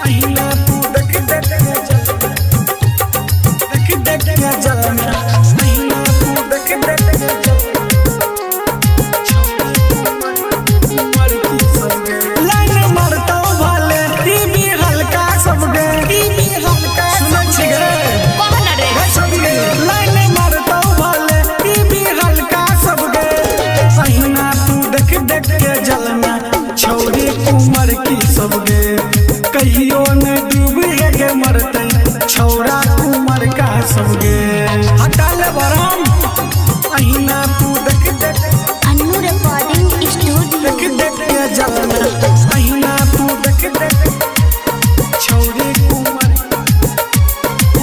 अहिना तू देख देख के चल देख देख के चल अहिना तू देख देख के चल उमर की सबके लाइन मारता भाले टीवी हल्का सबके टीवी हल्का सुन छिगे कौन रे सबके लाइन मारता भाले टीवी हल्का सबके अहिना तू देख देख के जलना छौरी उमर की सबके कहियो न डूबे के मरते छौरा उमर का सबके हटा ले बरम अहिना तू देख देख अन्नू रिकॉर्डिंग स्टूडियो देख देख के जलना अहिना तू देख देख छौरी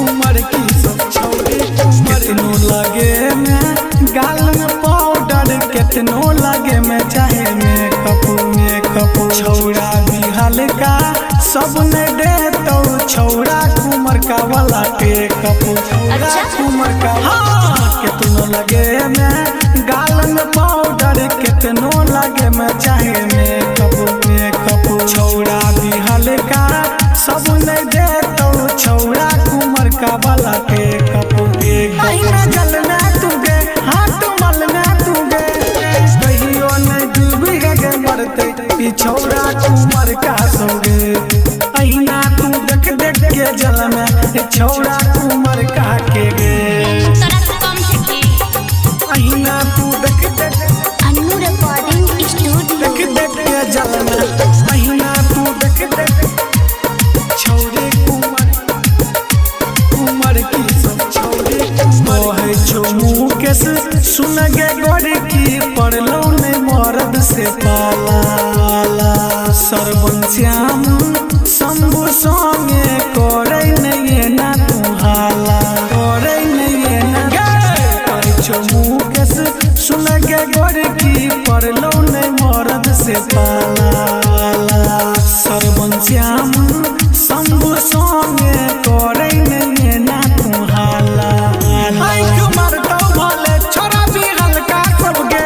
उमर की सब छौरी कितनो लगे में गाल में पाउडर कितनो लगे में चाहे मेकअप छौरा भी हल्का सब ने दे तो छौरा कुमर का वाला टेकअप अच्छा? कुमर का हाँ कितनो लगे में गाल में पाउडर कितनो लगे में चाहे मेकअप छौरा भी हल्का सब ने दे तो छौरा कुमर का वाला टेकअप अहिना जलना तुगे हाथ मलना तुगे कहियो नहीं डूबी के मरते ई छौरा कुमर का सोगे अहिना तू देख देख के जलना ई छौरा कुमर का के गे तोरा से कम छकी अहिना तू देख देख अन्नू रिकॉर्डिंग स्टूडियो देख देख के जलना अहिना तू देख देख छौरी कुमर की सब छौरी मोहे छो मुँह के सुन गे गोरी की पड़लो ने मर्द से पाला सरवन श्याम शंभु संगे करे नहीं ना तू हाला करे नहीं ना गे छो मुँह के सुन गे गोरी की पड़लो ने मर्द से पाला सरवन श्याम शंभु संगे करे नहीं ना तू हाला मारता भले छोरा भी हल्का सब गे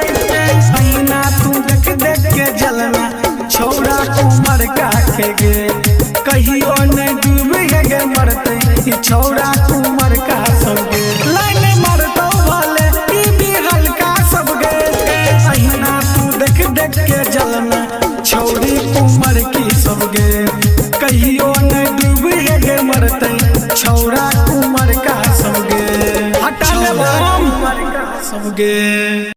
अहिना तू देख देख के जलना छौरा उमर का के गे कहियो नहीं डूबे के मरते ई छौरा उमर का सब गे लाइन मारता भले टीवी हल्का सब गे अहिना तू देख देख के जलना छौरी उमर की सब गे कहियो नहीं डूबे के मरते छौरा उमर का सब गे हटा ले बम उमर का सब गे।